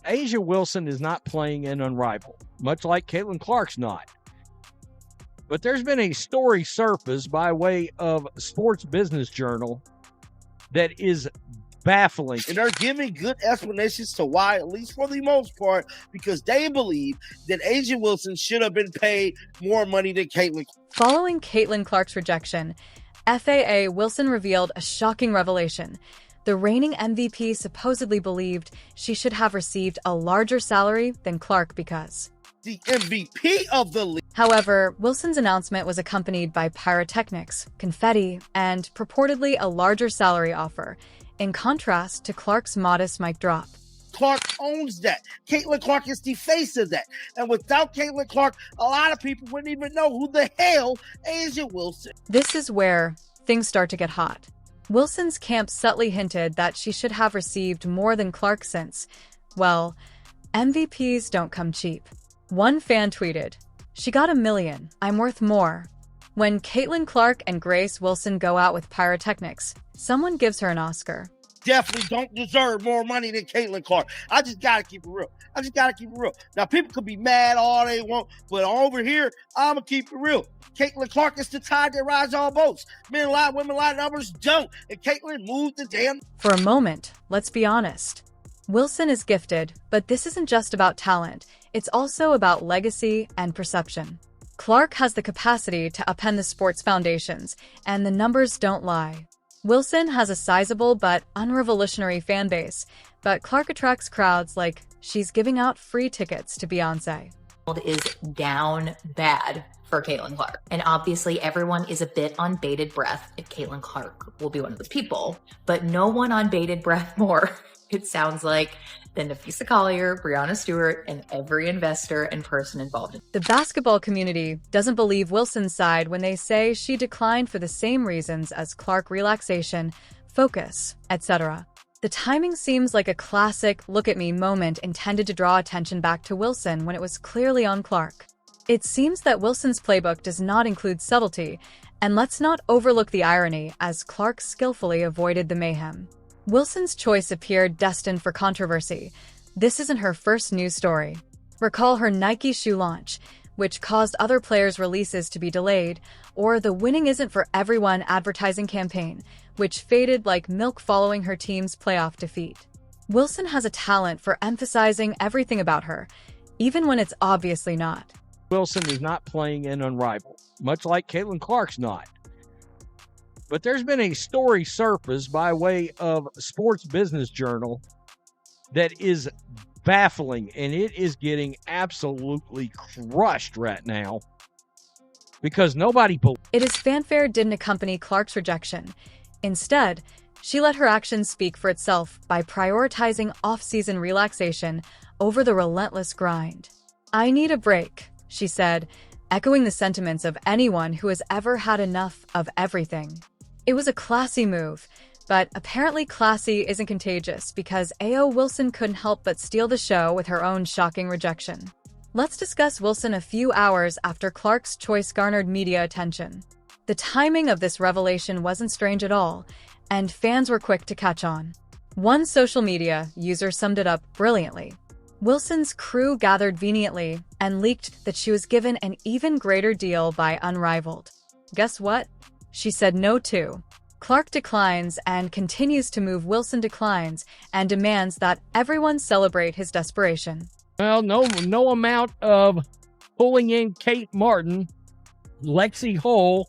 A'ja Wilson is not playing in Unrivaled, much like Caitlin Clark's not. But there's been a story surfaced by way of Sports Business Journal that is baffling. And they're giving good explanations to why, at least for the most part, because they believe that A'ja Wilson should have been paid more money than Caitlin. Following Caitlin Clark's rejection, FAA Wilson revealed a shocking revelation. The reigning MVP supposedly believed she should have received a larger salary than Clark because the MVP of the league. However, Wilson's announcement was accompanied by pyrotechnics, confetti, and purportedly a larger salary offer, in contrast to Clark's modest mic drop. Clark owns that. Caitlin Clark is the face of that. And without Caitlin Clark, a lot of people wouldn't even know who the hell A'ja Wilson. This is where things start to get hot. Wilson's camp subtly hinted that she should have received more than Clark since, well, MVPs don't come cheap. One fan tweeted, "She got $1 million. I'm worth more." When Caitlin Clark and Grace Wilson go out with pyrotechnics, someone gives her an Oscar. Definitely don't deserve more money than Caitlin Clark. I just gotta keep it real. Now, people could be mad all they want, but over here, I'ma keep it real. Caitlin Clark is the tide that rides all boats. Men lie, women lie, numbers don't. And Caitlin moved the damn. For a moment, let's be honest. Wilson is gifted, but this isn't just about talent. It's also about legacy and perception. Clark has the capacity to upend the sport's foundations, and the numbers don't lie. Wilson has a sizable but unrevolutionary fan base, but Clark attracts crowds like she's giving out free tickets to Beyoncé. Is down bad for Caitlin Clark. And obviously everyone is a bit on bated breath if Caitlin Clark will be one of those people, but no one on bated breath more, it sounds like, than Nafisa Collier, Brianna Stewart, and every investor and person involved. The basketball community doesn't believe Wilson's side when they say she declined for the same reasons as Clark: relaxation, focus, etc. The timing seems like a classic look-at-me moment intended to draw attention back to Wilson when it was clearly on Clark. It seems that Wilson's playbook does not include subtlety, and let's not overlook the irony as Clark skillfully avoided the mayhem. Wilson's choice appeared destined for controversy. This isn't her first news story. Recall her Nike shoe launch, which caused other players' releases to be delayed, or the "winning isn't for everyone" advertising campaign, which faded like milk following her team's playoff defeat. Wilson has a talent for emphasizing everything about her, even when it's obviously not. Wilson is not playing in Unrivaled, much like Caitlin Clark's not. But there's been a story surfaced by way of Sports Business Journal that is baffling, and it is getting absolutely crushed right now because nobody believes. It is fanfare didn't accompany Clark's rejection. Instead, she let her actions speak for itself by prioritizing off-season relaxation over the relentless grind. "I need a break," she said, echoing the sentiments of anyone who has ever had enough of everything. It was a classy move, but apparently classy isn't contagious because A.O. Wilson couldn't help but steal the show with her own shocking rejection. Let's discuss Wilson a few hours after Clark's choice garnered media attention. The timing of this revelation wasn't strange at all, and fans were quick to catch on. One social media user summed it up brilliantly. Wilson's crew gathered vehemently and leaked that she was given an even greater deal by Unrivaled. Guess what? She said no to. Clark declines and continues to move. Wilson declines and demands that everyone celebrate his desperation. Well, no amount of pulling in Kate Martin, Lexi Hull,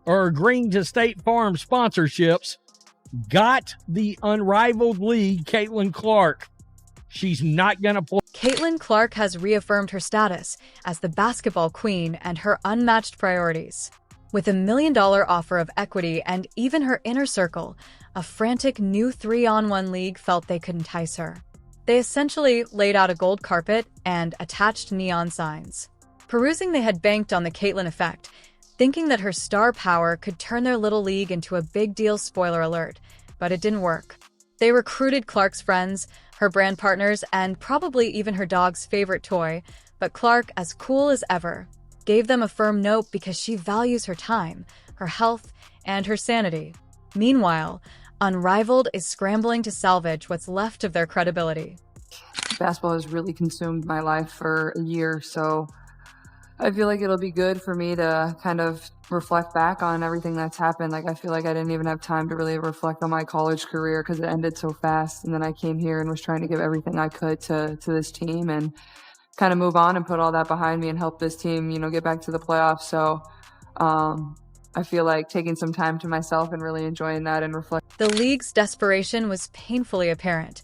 or agreeing to State Farm sponsorships got the Unrivaled League Caitlin Clark. She's not going to play. Caitlin Clark has reaffirmed her status as the basketball queen and her unmatched priorities. With $1 million offer of equity and even her inner circle, a frantic new 3-on-1 league felt they could entice her. They essentially laid out a gold carpet and attached neon signs. Perusing, they had banked on the Caitlin effect, thinking that her star power could turn their little league into a big deal. Spoiler alert, but it didn't work. They recruited Clark's friends, her brand partners, and probably even her dog's favorite toy, but Clark, as cool as ever, gave them a firm nope because she values her time, her health, and her sanity. Meanwhile, Unrivaled is scrambling to salvage what's left of their credibility. Basketball has really consumed my life for a year, so I feel like it'll be good for me to kind of reflect back on everything that's happened. Like, I feel like I didn't even have time to really reflect on my college career because it ended so fast. And then I came here and was trying to give everything I could to this team and kind of move on and put all that behind me and help this team, get back to the playoffs. So I feel like taking some time to myself and really enjoying that and reflect. The league's desperation was painfully apparent.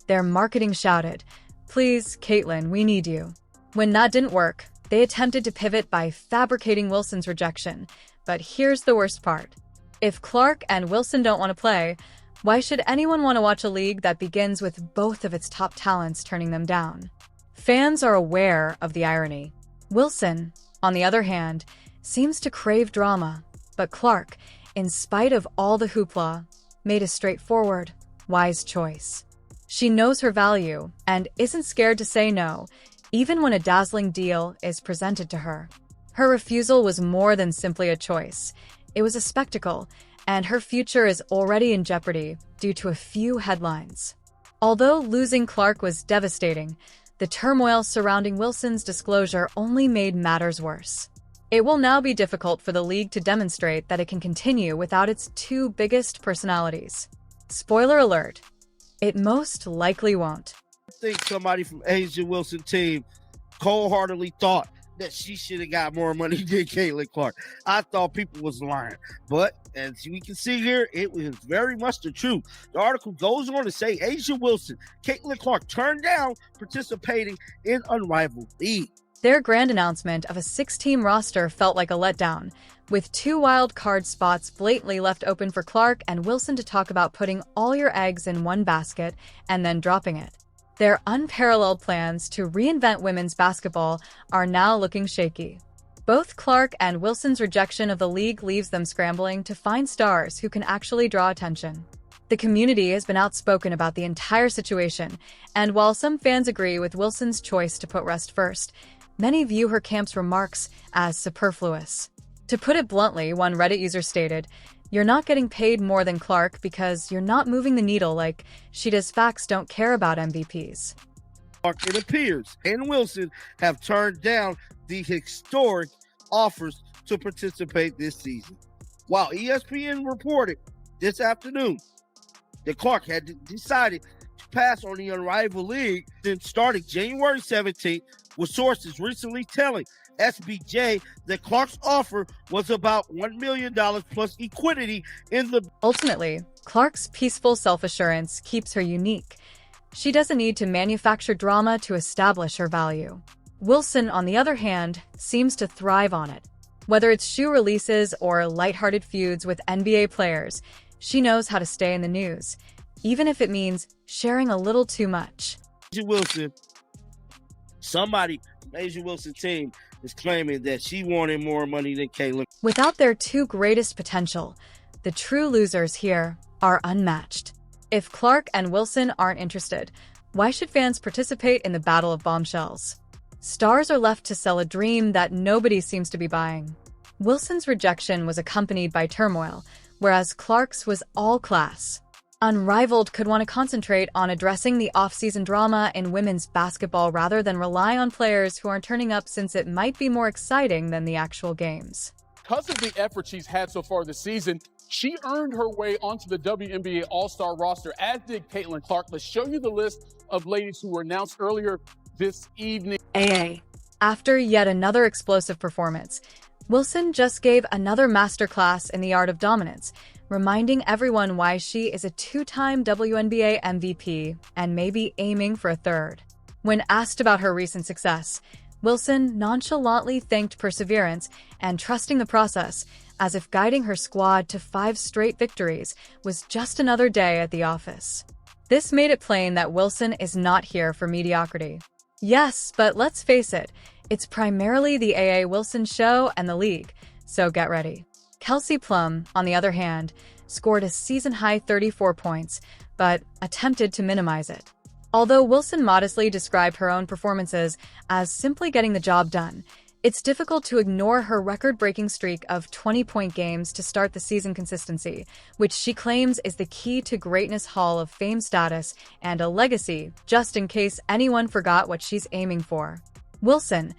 Their marketing shouted, "Please, Caitlin, we need you." When that didn't work, they attempted to pivot by fabricating Wilson's rejection. But here's the worst part. If Clark and Wilson don't want to play, why should anyone want to watch a league that begins with both of its top talents turning them down? Fans are aware of the irony. Wilson, on the other hand, seems to crave drama, but Clark, in spite of all the hoopla, made a straightforward, wise choice. She knows her value and isn't scared to say no, even when a dazzling deal is presented to her. Her refusal was more than simply a choice. It was a spectacle, and her future is already in jeopardy due to a few headlines. Although losing Clark was devastating, the turmoil surrounding Wilson's disclosure only made matters worse. It will now be difficult for the league to demonstrate that it can continue without its two biggest personalities. Spoiler alert, it most likely won't. I think somebody from Asia Wilson team cold-heartedly thought that she should have got more money than Caitlin Clark. I thought people was lying. But as we can see here, it was very much the truth. The article goes on to say Asia Wilson, Caitlin Clark turned down participating in Unrivaled League. Their grand announcement of a 6-team roster felt like a letdown, with 2 wild card spots blatantly left open for Clark and Wilson to talk about putting all your eggs in one basket and then dropping it. Their unparalleled plans to reinvent women's basketball are now looking shaky. Both Clark and Wilson's rejection of the league leaves them scrambling to find stars who can actually draw attention. The community has been outspoken about the entire situation, and while some fans agree with Wilson's choice to put rest first, many view her camp's remarks as superfluous. To put it bluntly, one Reddit user stated, "You're not getting paid more than Clark because you're not moving the needle like she does. Facts don't care about MVPs." Clark, it appears, and Wilson have turned down the historic offers to participate this season. While ESPN reported this afternoon that Clark had decided to pass on the Unrivaled League since starting January 17th, with sources recently telling SBJ that Clark's offer was about $1 million plus equity in the... Ultimately, Clark's peaceful self-assurance keeps her unique. She doesn't need to manufacture drama to establish her value. Wilson, on the other hand, seems to thrive on it. Whether it's shoe releases or lighthearted feuds with NBA players, she knows how to stay in the news, even if it means sharing a little too much. Asia Wilson, somebody from Asia Wilson team is claiming that she wanted more money than Caitlin. Without their two greatest potential, the true losers here are unmatched. If Clark and Wilson aren't interested, why should fans participate in the battle of bombshells? Stars are left to sell a dream that nobody seems to be buying. Wilson's rejection was accompanied by turmoil, whereas Clark's was all class. Unrivaled could want to concentrate on addressing the off-season drama in women's basketball rather than rely on players who aren't turning up, since it might be more exciting than the actual games. Because of the effort she's had so far this season, she earned her way onto the WNBA All-Star roster, as did Caitlin Clark. Let's show you the list of ladies who were announced earlier this evening. AA. After yet another explosive performance, Wilson just gave another masterclass in the art of dominance, reminding everyone why she is a 2-time WNBA MVP and may be aiming for a third. When asked about her recent success, Wilson nonchalantly thanked perseverance and trusting the process, as if guiding her squad to 5 straight victories was just another day at the office. This made it plain that Wilson is not here for mediocrity. Yes, but let's face it, it's primarily the AA Wilson show and the league, so get ready. Kelsey Plum, on the other hand, scored a season-high 34 points, but attempted to minimize it. Although Wilson modestly described her own performances as simply getting the job done, It's difficult to ignore her record-breaking streak of 20-point games to start the season consistency, which she claims is the key to greatness Hall of Fame status and a legacy, just in case anyone forgot what she's aiming for. Wilson,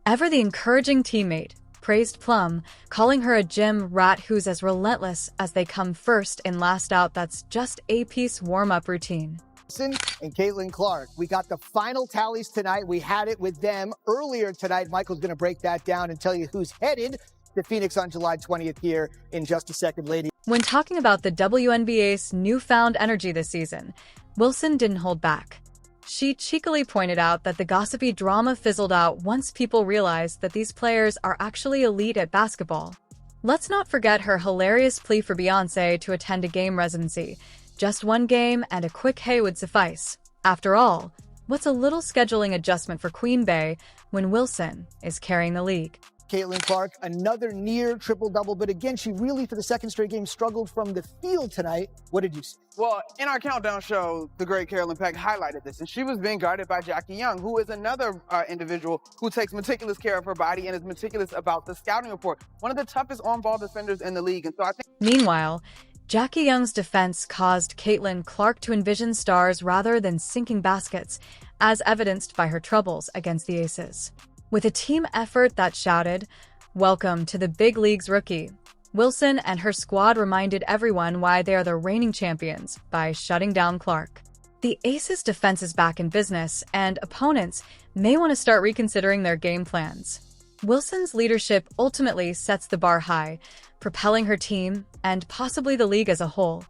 ever the encouraging teammate, praised Plum, calling her a gym rat who's as relentless as they come first and last out. That's just a piece warm-up routine. And Caitlin Clark. We got the final tallies tonight. We had it with them earlier tonight. Michael's going to break that down and tell you who's headed to Phoenix on July 20th here in just a second, lady. When talking about the WNBA's newfound energy this season, Wilson didn't hold back. She cheekily pointed out that the gossipy drama fizzled out once people realized that these players are actually elite at basketball. Let's not forget her hilarious plea for Beyoncé to attend a game residency. Just one game and a quick hey would suffice. After all, what's a little scheduling adjustment for Queen Bey when Wilson is carrying the league? Caitlin Clark, another near triple-double, but again, she really, for the second straight game, struggled from the field tonight. What did you see? Well, in our countdown show, the great Carolyn Peck highlighted this, and she was being guarded by Jackie Young, who is another individual who takes meticulous care of her body and is meticulous about the scouting report. One of the toughest on-ball defenders in the league, and so I think... Meanwhile, Jackie Young's defense caused Caitlin Clark to envision stars rather than sinking baskets, as evidenced by her troubles against the Aces. With a team effort that shouted, "Welcome to the big leagues, rookie," Wilson and her squad reminded everyone why they are the reigning champions by shutting down Clark. The Aces' defense is back in business, and opponents may want to start reconsidering their game plans. Wilson's leadership ultimately sets the bar high, propelling her team, and possibly the league as a whole,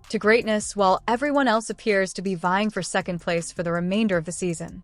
to greatness while everyone else appears to be vying for second place for the remainder of the season.